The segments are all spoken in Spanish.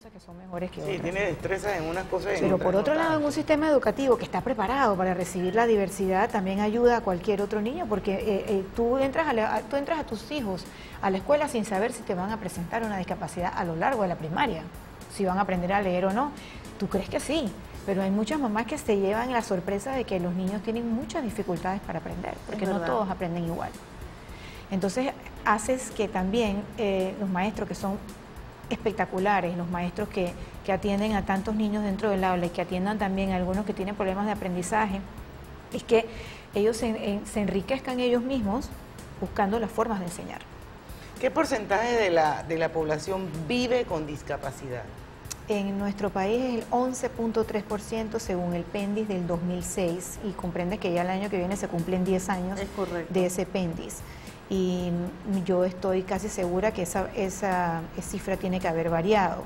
cosas que son mejores que Sí, otras. tiene destrezas en unas cosas y en Pero otras por no otro lado, en tanto. un sistema educativo que está preparado para recibir la diversidad, también ayuda a cualquier otro niño, porque tú entras a tus hijos a la escuela sin saber si te van a presentar una discapacidad a lo largo de la primaria, si van a aprender a leer o no. Tú crees que sí, pero hay muchas mamás que se llevan la sorpresa de que los niños tienen muchas dificultades para aprender, porque no todos aprenden igual. Entonces, haces que también los maestros que son espectaculares, los maestros que atienden a tantos niños dentro del aula y que atiendan también a algunos que tienen problemas de aprendizaje, es que ellos se enriquezcan ellos mismos buscando las formas de enseñar. ¿Qué porcentaje de la población vive con discapacidad? En nuestro país es el 11.3% según el PENDIS del 2006 y comprende que ya el año que viene se cumplen 10 años de ese PENDIS. Y yo estoy casi segura que esa cifra tiene que haber variado.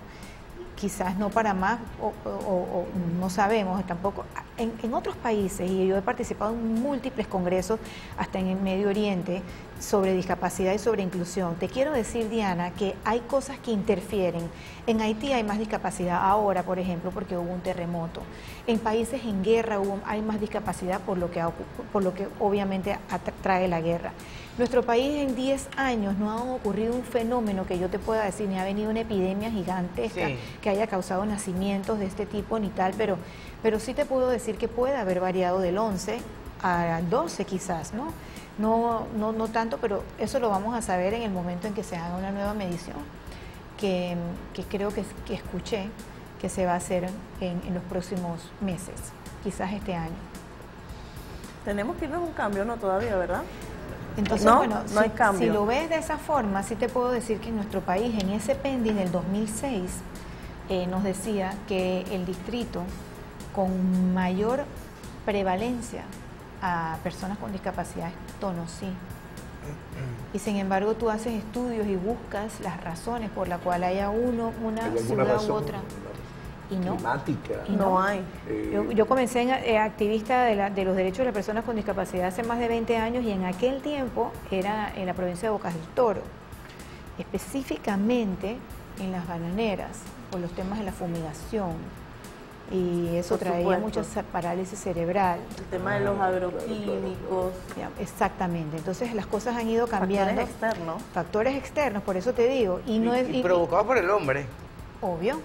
Quizás no para más o no sabemos tampoco. En otros países, y yo he participado en múltiples congresos, hasta en el Medio Oriente, sobre discapacidad y sobre inclusión. Te quiero decir, Diana, que hay cosas que interfieren. En Haití hay más discapacidad ahora, por ejemplo, porque hubo un terremoto. En países en guerra hay más discapacidad por lo que obviamente trae la guerra. Nuestro país en 10 años no ha ocurrido un fenómeno que yo te pueda decir, ni ha venido una epidemia gigantesca que haya causado nacimientos de este tipo ni tal, pero sí te puedo decir que puede haber variado del 11 a 12 quizás, ¿no? No tanto, pero eso lo vamos a saber en el momento en que se haga una nueva medición, que creo que escuché que se va a hacer en los próximos meses, quizás este año. Tenemos que ir a un cambio, ¿no? Todavía, ¿verdad? Entonces, no, bueno, no hay cambio. Si lo ves de esa forma, sí te puedo decir que en nuestro país, en ese PENDIS del 2006, nos decía que el distrito con mayor prevalencia a personas con discapacidad es Tonosí. Y sin embargo, tú haces estudios y buscas las razones por las cuales haya una ciudad u otra. Y no, climática. Y no hay. Yo comencé activista de los derechos de las personas con discapacidad hace más de 20 años y en aquel tiempo era en la provincia de Bocas del Toro, específicamente en las bananeras, por los temas de la fumigación. Y eso traía mucha parálisis cerebral. El tema de los agroquímicos. Exactamente. Entonces las cosas han ido cambiando. Factores externos. Factores externos, por eso te digo. Y provocados por el hombre. Obvio.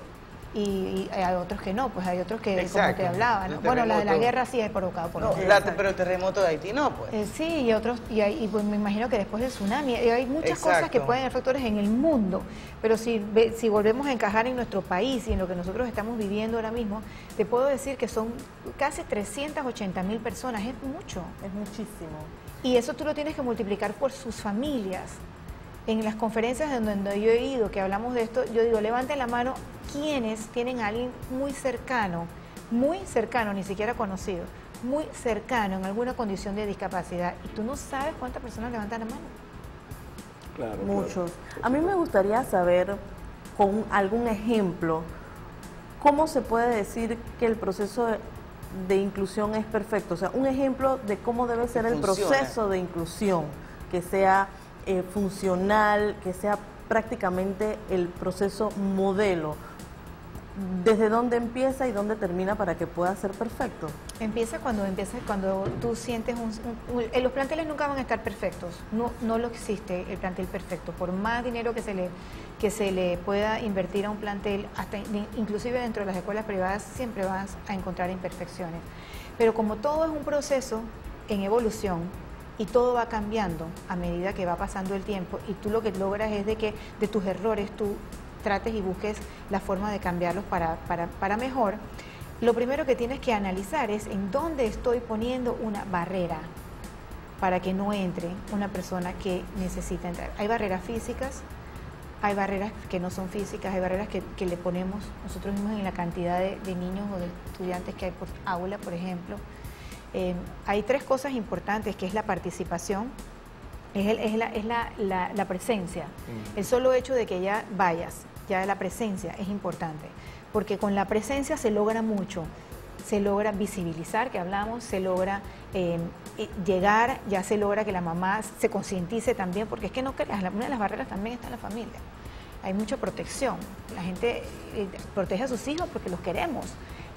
Y hay otros que no, pues hay otros que, exacto, como te hablaba, ¿no? Bueno, la de la guerra sí es provocado por los pero el terremoto de Haití no, pues. Sí, y otros, y pues me imagino que después del tsunami, hay muchas cosas que pueden haber factores en el mundo, pero si volvemos a encajar en nuestro país y en lo que nosotros estamos viviendo ahora mismo, te puedo decir que son casi 380.000 personas, es mucho. Es muchísimo. Y eso tú lo tienes que multiplicar por sus familias. En las conferencias donde yo he ido, que hablamos de esto, yo digo, levanten la mano quienes tienen a alguien muy cercano, ni siquiera conocido, muy cercano en alguna condición de discapacidad, y tú no sabes cuántas personas levantan la mano. Claro, muchos. Claro. A mí me gustaría saber, con algún ejemplo, cómo se puede decir que el proceso de inclusión es perfecto. O sea, un ejemplo de cómo debe ser el proceso de inclusión, que sea funcional, que sea prácticamente el proceso modelo. ¿Desde dónde empieza y dónde termina para que pueda ser perfecto? Empieza cuando tú sientes los planteles nunca van a estar perfectos, no lo existe el plantel perfecto, por más dinero que se le pueda invertir a un plantel, hasta inclusive dentro de las escuelas privadas siempre vas a encontrar imperfecciones, pero como todo es un proceso en evolución y todo va cambiando a medida que va pasando el tiempo y tú lo que logras es de que de tus errores tú trates y busques la forma de cambiarlos para mejor. Lo primero que tienes que analizar es en dónde estoy poniendo una barrera para que no entre una persona que necesita entrar. Hay barreras físicas, hay barreras que no son físicas, hay barreras que le ponemos nosotros mismos en la cantidad de niños o de estudiantes que hay por aula, por ejemplo. Hay tres cosas importantes, que es la participación, es la presencia. El solo hecho de que ya vayas, ya la presencia es importante, porque con la presencia se logra mucho, se logra visibilizar, que hablamos, se logra llegar, ya se logra que la mamá se concientice también, porque es que no creas, una de las barreras también está en la familia. hay mucha protección. La gente protege a sus hijos porque los queremos.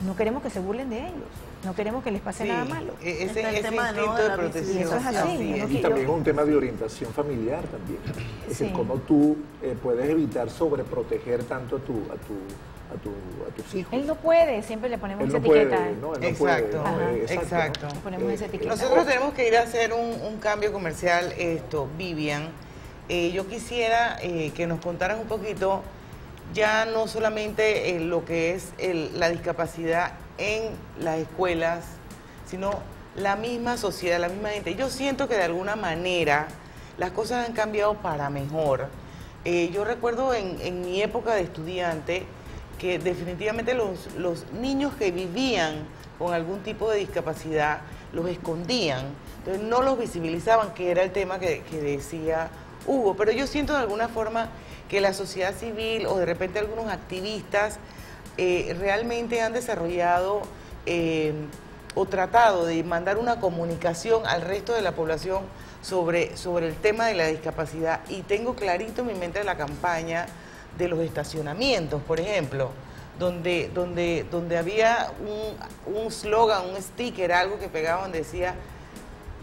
No queremos que se burlen de ellos. No queremos que les pase nada malo. Ese instinto de protección. Y eso es así. Y también es un tema de orientación familiar también. Es decir, cómo tú puedes evitar sobreproteger tanto a tus hijos. Él no puede, siempre le ponemos esa etiqueta. Exacto. Exacto. Le ponemos esa etiqueta. Nosotros tenemos que ir a hacer un cambio comercial. Vivian, yo quisiera que nos contaras un poquito, ya no solamente lo que es la discapacidad en las escuelas, sino la misma sociedad, la misma gente. Yo siento que de alguna manera las cosas han cambiado para mejor. Yo recuerdo en mi época de estudiante que definitivamente los niños que vivían con algún tipo de discapacidad los escondían, entonces no los visibilizaban, que era el tema que decía Hugo. Pero yo siento de alguna forma que la sociedad civil o de repente algunos activistas realmente han desarrollado o tratado de mandar una comunicación al resto de la población sobre el tema de la discapacidad. Y tengo clarito en mi mente la campaña de los estacionamientos, por ejemplo, donde había un slogan, un sticker, algo que pegaban, decía: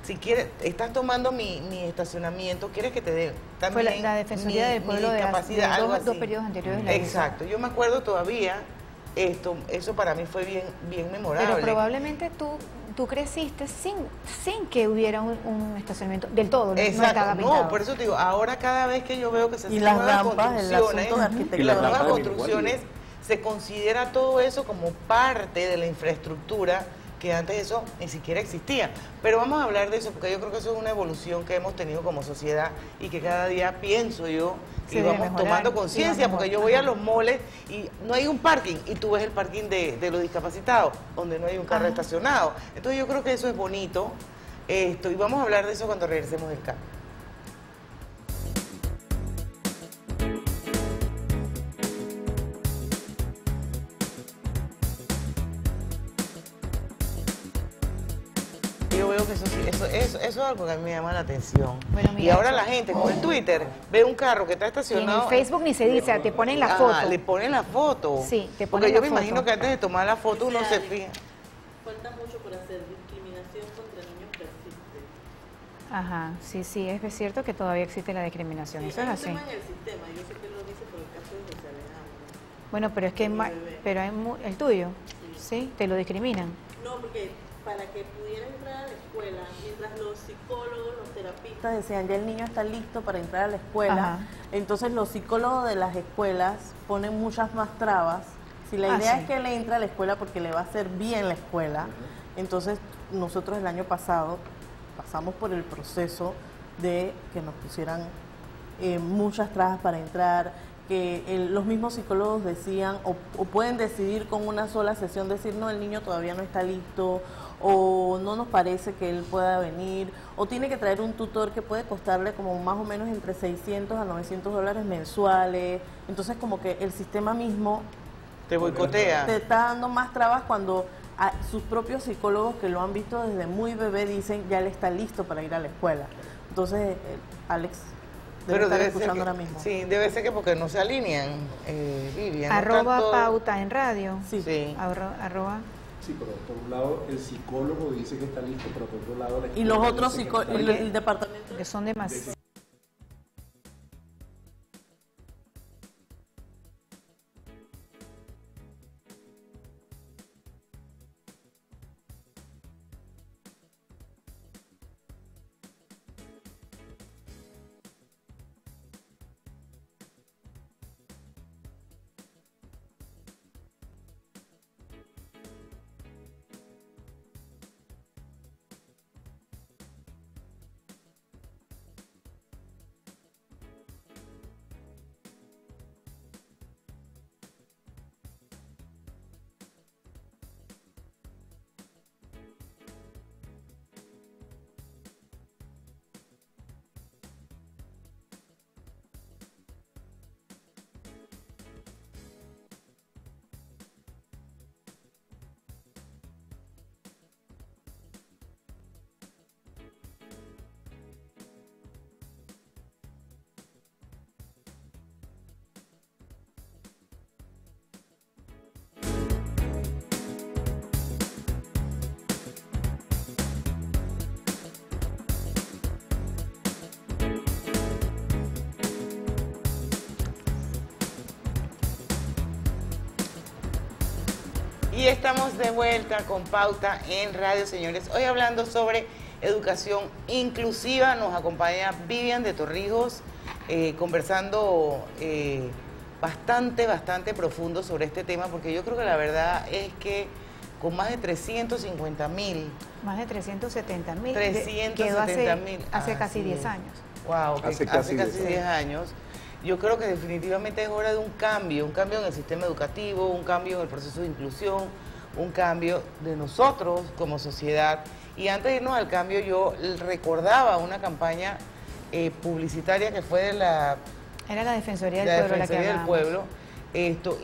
si quieres, estás tomando mi estacionamiento, ¿quieres que te dé también? Fue la Defensoría del Pueblo de dos periodos anteriores. Exacto, yo me acuerdo todavía, eso para mí fue bien memorable. Pero probablemente tú creciste sin que hubiera un estacionamiento del todo. Exacto, no, por eso te digo, ahora cada vez que yo veo que se hacen nuevas construcciones, se considera todo eso como parte de la infraestructura, que antes eso ni siquiera existía. Pero vamos a hablar de eso, porque yo creo que eso es una evolución que hemos tenido como sociedad y que cada día pienso yo que vamos tomando conciencia, porque yo voy a los moles y no hay un parking, y tú ves el parking de los discapacitados, donde no hay un carro estacionado. Entonces yo creo que eso es bonito, y vamos a hablar de eso cuando regresemos del cambio. Yo veo que eso es algo que a mí me llama la atención. Bueno, mira, y ahora la gente con el Twitter ve un carro que está estacionado. En el Facebook ni se dice, te ponen la foto. Le ponen la foto. Sí, te ponen Porque la foto. yo me imagino que antes de tomar la foto uno se fija. Falta mucho por hacer. Discriminación contra niños persiste. Ajá, sí, es cierto que todavía existe la discriminación. Sí, eso es así. en el sistema, yo sé que lo dice por el caso de José Alejandro. Bueno, pero es que el tuyo, ¿sí? ¿Te lo discriminan? No, porque para que pudiera entrar a la escuela, mientras los psicólogos, los terapistas decían, ya el niño está listo para entrar a la escuela, entonces los psicólogos de las escuelas ponen muchas más trabas. Si la idea es que él entre a la escuela porque le va a hacer bien la escuela, entonces nosotros el año pasado pasamos por el proceso de que nos pusieran muchas trabas para entrar, que los mismos psicólogos decían o pueden decidir con una sola sesión, decir, no, el niño todavía no está listo, o no nos parece que él pueda venir, o tiene que traer un tutor que puede costarle como más o menos entre 600 a 900 dólares mensuales. Entonces como que el sistema mismo te boicotea, te está dando más trabas cuando sus propios psicólogos que lo han visto desde muy bebé dicen, ya él está listo para ir a la escuela. Entonces, Alex debe escuchando ahora mismo. Sí, debe ser que porque no se alinean, Vivian. @, pauta en radio. Sí. Arroba. Sí, pero por un lado el psicólogo dice que está listo, pero por otro lado... Y los otros psicólogos, el departamento... Que son demasiados. Y estamos de vuelta con Pauta en Radio, señores. Hoy hablando sobre educación inclusiva, nos acompaña Vivian de Torrijos, conversando bastante profundo sobre este tema, porque yo creo que la verdad es que con más de 350.000. Más de 370.000. 370.000. Hace casi 10 años. Wow, hace casi 10 años. Yo creo que definitivamente es hora de un cambio en el sistema educativo, un cambio en el proceso de inclusión, un cambio de nosotros como sociedad. Y antes de irnos al cambio, yo recordaba una campaña publicitaria que fue de la... Era la Defensoría del Pueblo, Defensoría del Pueblo.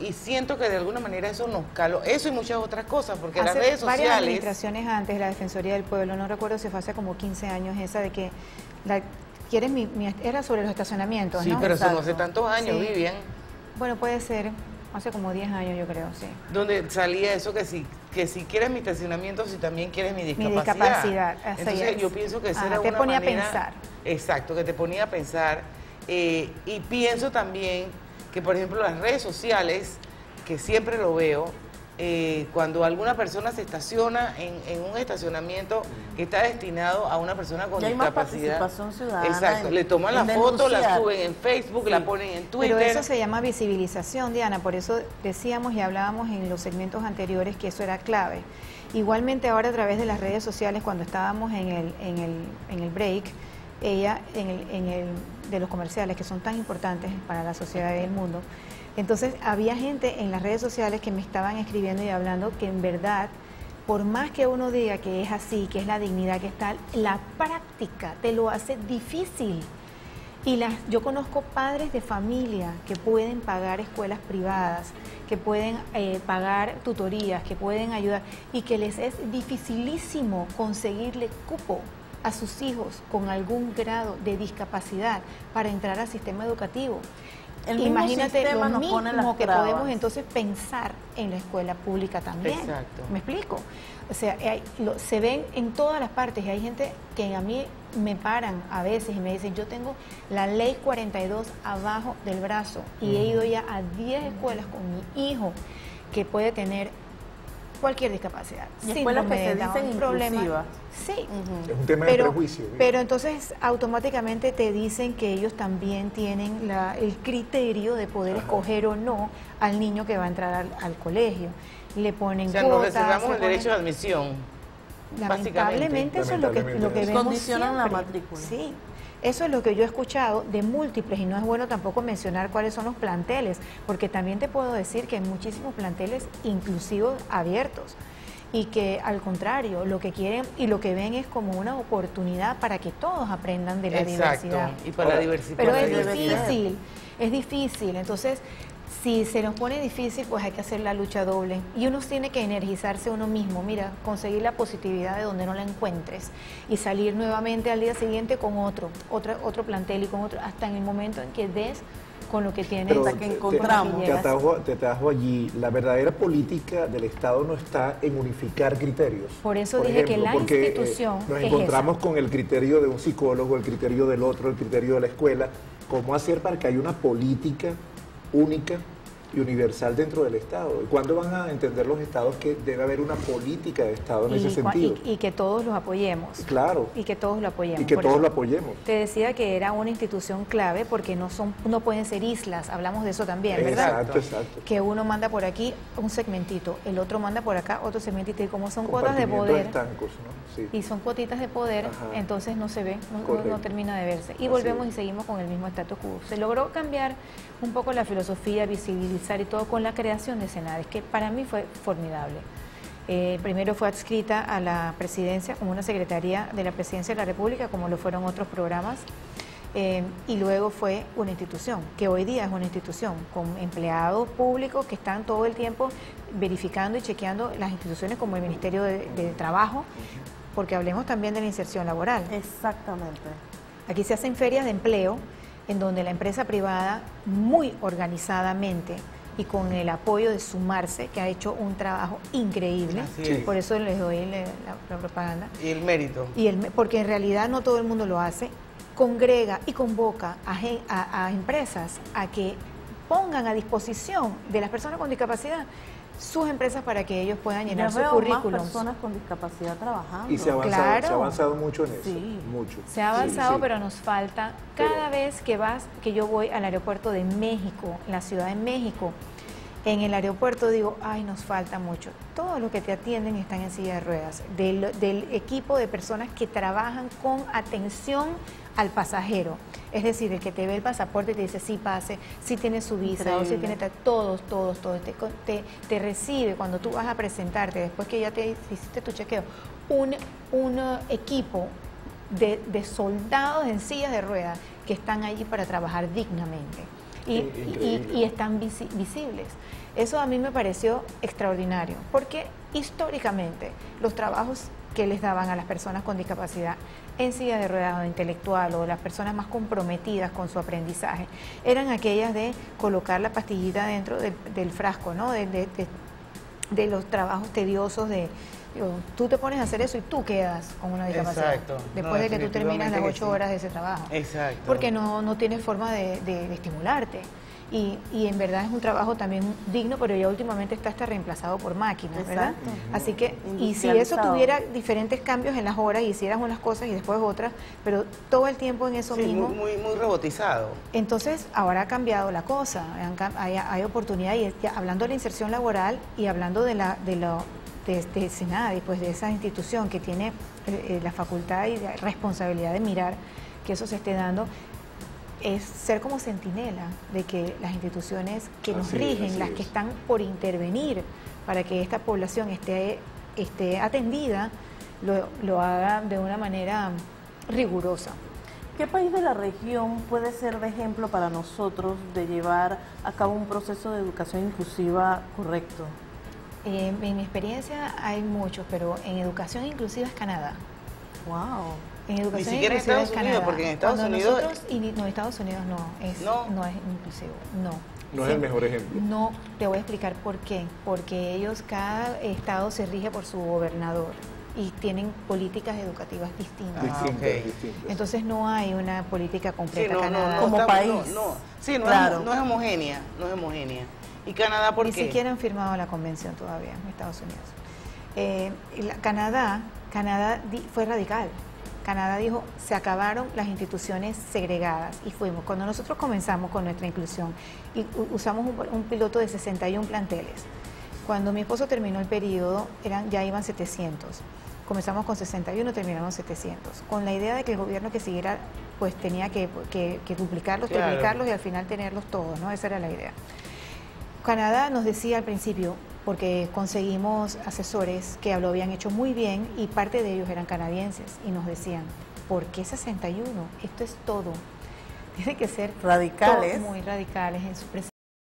Y siento que de alguna manera eso nos caló, eso y muchas otras cosas, porque hace las redes sociales... varias administraciones antes, la Defensoría del Pueblo, no recuerdo si fue hace como 15 años, esa de que... era sobre los estacionamientos, sí, ¿no? pero eso no hace tantos años, sí. Vivian. Bueno, puede ser, hace como 10 años yo creo, sí. Donde salía eso que si quieres mi estacionamiento, si también quieres mi discapacidad. Mi discapacidad, entonces yo pienso que esa era te una ponía manera, a pensar. Exacto, que te ponía a pensar. Y pienso también que, por ejemplo, las redes sociales, que siempre lo veo, cuando alguna persona se estaciona en un estacionamiento que está destinado a una persona con discapacidad. Participación ciudadana. Exacto, le toman la foto, la suben en Facebook, la ponen en Twitter. Pero eso se llama visibilización, Diana, por eso decíamos y hablábamos en los segmentos anteriores que eso era clave. Igualmente ahora a través de las redes sociales, cuando estábamos en el break, de los comerciales que son tan importantes para la sociedad y el mundo, entonces había gente en las redes sociales que me estaban escribiendo y hablando que en verdad, por más que uno diga que es así, que es la dignidad que está, la práctica te lo hace difícil. Y yo conozco padres de familia que pueden pagar escuelas privadas, que pueden pagar tutorías, que pueden ayudar y que les es dificilísimo conseguirle cupo a sus hijos con algún grado de discapacidad para entrar al sistema educativo. Imagínate lo mismo que podemos entonces pensar en la escuela pública también. Exacto. ¿Me explico? O sea, se ven en todas las partes y hay gente que a mí me paran a veces y me dicen, yo tengo la ley 42 abajo del brazo y he ido ya a 10 escuelas con mi hijo que puede tener cualquier discapacidad. Y escuelas que se dicen inclusivas. Sí. Es un tema de prejuicio. Pero entonces automáticamente te dicen que ellos también tienen el criterio de poder escoger o no al niño que va a entrar al colegio. Le ponen o sea, cuotas, nos reservamos el derecho de admisión. Lamentablemente eso es lo que vemos condicionan siempre. la matrícula. Sí. Eso es lo que yo he escuchado de múltiples y no es bueno tampoco mencionar cuáles son los planteles, porque también te puedo decir que hay muchísimos planteles inclusivos abiertos y que al contrario lo que quieren y lo que ven es como una oportunidad para que todos aprendan de la diversidad. Y para la diversidad. Pero es difícil, entonces si se nos pone difícil, pues hay que hacer la lucha doble. Y uno tiene que energizarse uno mismo, mira, conseguir la positividad de donde no la encuentres y salir nuevamente al día siguiente con otro plantel y con otro, hasta en el momento en que des con lo que tienes. Hasta que encontramos. Te atajo allí. La verdadera política del Estado no está en unificar criterios. Por eso dije que la institución nos encontramos con el criterio de un psicólogo, el criterio del otro, el criterio de la escuela. ¿Cómo hacer para que haya una política única y universal dentro del Estado? ¿Cuándo van a entender los Estados que debe haber una política de Estado en ese sentido? Y que todos los apoyemos. Claro. Y que todos lo apoyemos. Y que todos lo apoyemos. Te decía que era una institución clave porque no pueden ser islas, hablamos de eso también, ¿verdad? Exacto. Que uno manda por aquí un segmentito, el otro manda por acá otro segmentito y como son cuotas de poder. Estancos, ¿no? Sí. Y son cuotitas de poder, entonces no se ve, no termina de verse. Y volvemos y seguimos con el mismo status quo. Se logró cambiar un poco la filosofía, visibilizar y todo con la creación de Senades, que para mí fue formidable. Primero fue adscrita a la presidencia como una secretaría de la presidencia de la República, como lo fueron otros programas, y luego fue una institución, que hoy día es una institución, con empleados públicos que están todo el tiempo verificando y chequeando las instituciones como el Ministerio de Trabajo, porque hablemos también de la inserción laboral. Exactamente. Aquí se hacen ferias de empleo, en donde la empresa privada, muy organizadamente y con el apoyo de Sumarse, que ha hecho un trabajo increíble, por eso les doy la propaganda. Y el mérito. Porque en realidad no todo el mundo lo hace, congrega y convoca a empresas a que pongan a disposición de las personas con discapacidad sus empresas para que ellos puedan llenar sus currículums. Más personas con discapacidad trabajando. Y se ha avanzado, claro. se ha avanzado mucho en eso, sí. mucho. Se ha avanzado, sí. pero nos falta, cada vez que yo voy al aeropuerto de México, la Ciudad de México, en el aeropuerto digo, ay, nos falta mucho. Todos los que te atienden están en silla de ruedas, del equipo de personas que trabajan con atención al pasajero. Es decir, el que te ve el pasaporte y te dice, sí pase, sí tiene su visa, o sí tiene todos. Te recibe cuando tú vas a presentarte, después que ya te hiciste tu chequeo, un equipo de soldados en sillas de ruedas que están allí para trabajar dignamente. Y están visibles. Eso a mí me pareció extraordinario, porque históricamente los trabajos que les daban a las personas con discapacidad en silla de ruedas o intelectual o las personas más comprometidas con su aprendizaje eran aquellas de colocar la pastillita dentro del frasco, ¿no? De los trabajos tediosos tú te pones a hacer eso y tú quedas con una discapacidad. Exacto. Después de que tú terminas las 8 horas de ese trabajo. Exacto. Porque no tienes forma de estimularte. Y en verdad es un trabajo también digno, pero ya últimamente está hasta reemplazado por máquinas, ¿verdad? Así que, y si eso tuviera diferentes cambios en las horas, y hicieras unas cosas y después otras, pero todo el tiempo en eso mismo. Muy robotizado. Entonces, ahora ha cambiado la cosa, hay oportunidad, y hablando de la inserción laboral y hablando de SENADI, pues de esa institución que tiene la facultad y la responsabilidad de mirar que eso se esté dando, es ser como centinela de que las instituciones que nos rigen, las que están por intervenir para que esta población esté atendida, lo haga de una manera rigurosa. ¿Qué país de la región puede ser de ejemplo para nosotros de llevar a cabo un proceso de educación inclusiva correcto? En mi experiencia hay muchos, pero en educación inclusiva es Canadá. ¡Wow! En educación ni siquiera en Estados Unidos, porque en Estados Unidos... Estados Unidos no es inclusivo, no. No es el mejor ejemplo. No, te voy a explicar por qué. Porque cada estado se rige por su gobernador y tienen políticas educativas distintas. Distintas. Entonces no hay una política completa Canadá. Como país. No es homogénea, no es homogénea. ¿Y Canadá por qué? Ni siquiera han firmado la convención todavía en Estados Unidos. Canadá fue radical. Canadá dijo, se acabaron las instituciones segregadas y fuimos. Cuando nosotros comenzamos con nuestra inclusión y usamos un piloto de 61 planteles, cuando mi esposo terminó el periodo ya iban 700. Comenzamos con 61, terminamos 700. Con la idea de que el gobierno que siguiera pues tenía que duplicarlos, triplicarlos y al final tenerlos todos, ¿no? Esa era la idea. Canadá nos decía al principio, porque conseguimos asesores que lo habían hecho muy bien y parte de ellos eran canadienses y nos decían, ¿por qué 61? Esto es todo. Tiene que ser radicales, muy radicales en su